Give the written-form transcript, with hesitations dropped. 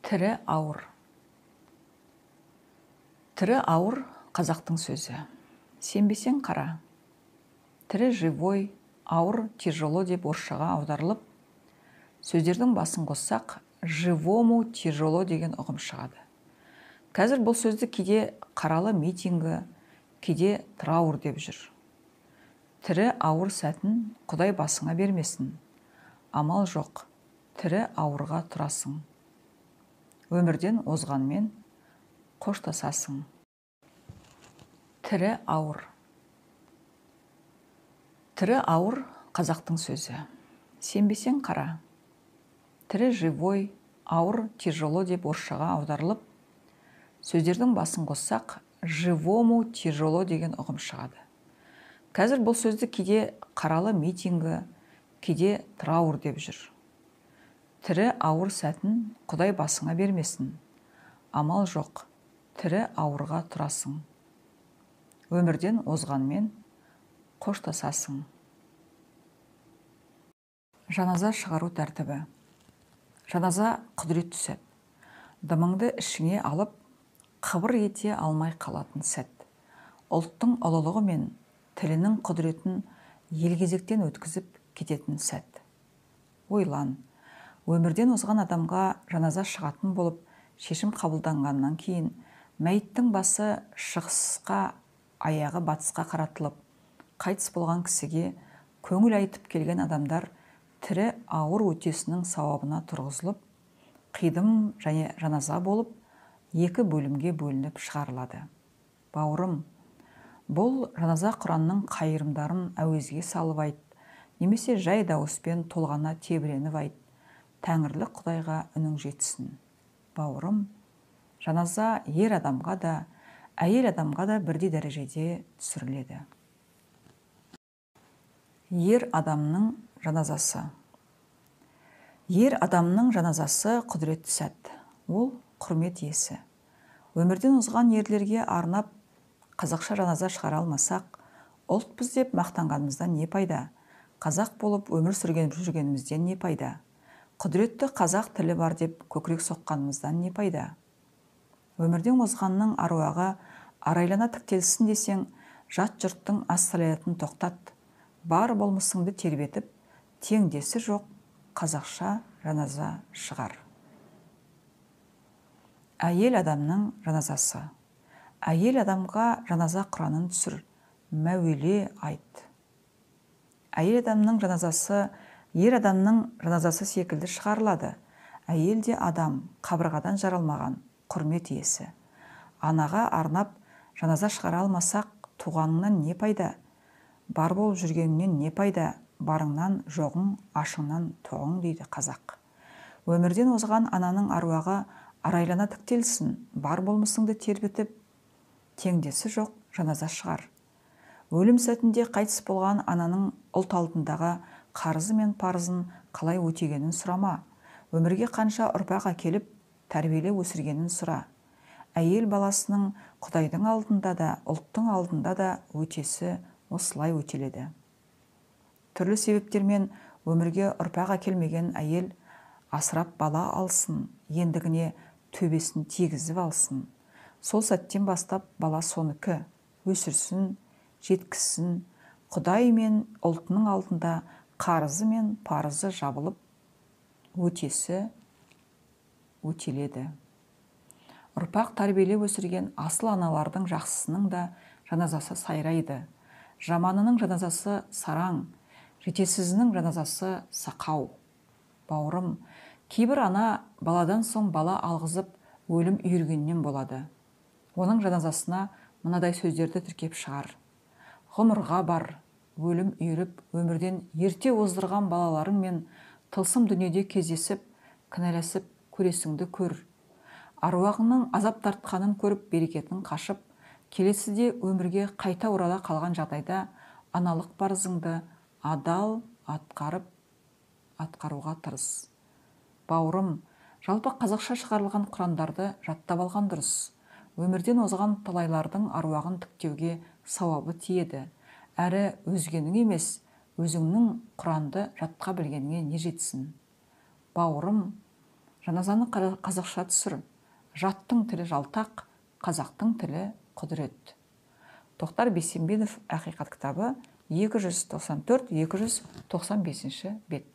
Тірі ауыр. Тірі ауыр қазақтың сөзі. Сенбесең қара. Тірі живой, ауыр тяжело деп орысшаға аударылып, сөздердің басын қоссақ, живому тяжело деген ұғым шығады. Қазір бұл сөзді кейде қаралы митингі, кейде траур деп жүр. Тірі ауыр сәтін Құдай басыңа бермесін. Амал жоқ, тірі ауырға тұрасың. Өмірден озғанмен қоштасасың. Тірі ауыр. Тірі ауыр қазақтың сөзі. Сенбесең қара. Тірі живой, ауыр тяжело деп орысшаға аударылып, сөздердің басын қоссақ, живому тяжело деген ұғым шығады. Қазір бұл сөзді кейде қаралы митингі, кейде траур деп жүр. Тірі ауыр сәтін Құдай басыңа бермесін. Амал жоқ, тірі ауырға тұрасың. Өмірден озғанмен қоштасасың. Жаназа шығару тәртібі. Жаназа құдірет түсет. Дымыңды ішіңе алып, қыбыр ете алмай қалатын сәт. Ұлттың ұлылығы мен тілінің құдіретін елгезектен өткізіп кететін сәт. Ойлан, өмірден озған адамға жаназа шығатын болып шешім қабылданғаннан кейін мәйіттің басы шығысқа, аяғы батысқа қаратылып, қайтыс болған кісіге көңіл айтып келген адамдар тірі ауыр өтесінің сауабына тұрғызылып, қидым және жаназа болып, екі бөлімге бөлініп шығарылады. Бауырым, бұл жаназа Құранның қайырымдарын әуезге салып айт, немесе жай дауыспен толғана тебіреніп айт, Тәңірлік Құдайға үнің жетсін. Бауырым, жаназа ер адамға да, әйел адамға да бірдей дәрежеде түсіріледі. Ер адамның жаназасы. Ер адамның жаназасы құдіретті сәт. Ол құрмет иесі. Өмірден озған ерлерге арнап қазақша жаназа шығара алмасақ, ұлтпыз деп мақтанғанымыздан не пайда? Қазақ болып өмір жүргенімізден не пайда? Құдіретті қазақ тілі бар деп көкірек соққанымыздан не пайда? Өмірден озғанның аруағы арайлана тіктелсін десең, жат жұрттың ассалаятын тоқтат, бар болмысыңды тербетіп, теңдесі жоқ қазақша жаназа шығар. Әйел адамның жаназасы. Әйел адамға жаназа Құранын түсір, мәуеле айт. Әйел адамның жаназасы ер адамның жаназасы секілді шығарылады. Әйел де адам, қабырғадан жаралмаған, құрмет иесі. Анаға арнап жаназа шығара алмасақ, туғаныңнан не пайда? Бар болып жүргеніңнен не пайда? Барыңнан жоғың, ашыңнан тоғың дейді қазақ. Өмірден озған ананың аруағы арайлана тіктелсін, бар болмысыңды тербетіп, теңдесі жоқ жаназа шығар. Өлім сәтінде қайтыс болған ананың ұлт алдындағы қарызы мен парызын қалай өтегенін сұрама. Өмірге қанша ұрпақ әкеліп, тәрбиелеп өсіргенін сұра. Әйел баласының Құдайдың алдында да, ұлттың алдында да өтесі осылай өтеледі. Түрлі себептермен өмірге ұрпақ әкелмеген әйел асырап бала алсын, ендігіне төбесін тигізіп алсын. Сол сәттен бастап бала соныкі, өсірсін, жеткізсін, Құдай мен ұлтының алдында қарызы мен парызы жабылып, өтесі өтеледі. Ұрпақ тәрбиелеп өсірген асыл аналардың жақсысының да жаназасы сайрайды. Жаманының жаназасы сараң, жетесізінің жаназасы сақау. Бауырым, кейбір ана баладан соң бала алғызып өлім үйіргеннен болады. Оның жаназасына мынадай сөздерді тіркеп шығар. Ғұмырға бар, өлім үйіріп, өмірден ерте оздырған балаларың мен тылсым дүниеде кездесіп, кінәласып көресіңді көр. Аруағыңның азап тартқанын көріп, берекетін қашып, келесіде өмірге қайта орала қалған жағдайда аналық парызыңды адал атқаруға тырыс. Бауырым, жалпы қазақша шығарылған Құрандарды жаттап алған дұрыс. Өмірден озған талайлардың аруағын тіктеуге сауабы тиеді. Әрі өзгенің емес, өзіңнің Құранды жатқа білгеніңе не жетсін. Бауырым, жаназаны қазақша түсір. Жаттың тілі жалтақ, қазақтың тілі құдірет. Тоқтар Бейсенбинов, Ақиқат кітабы, 294-295 бет.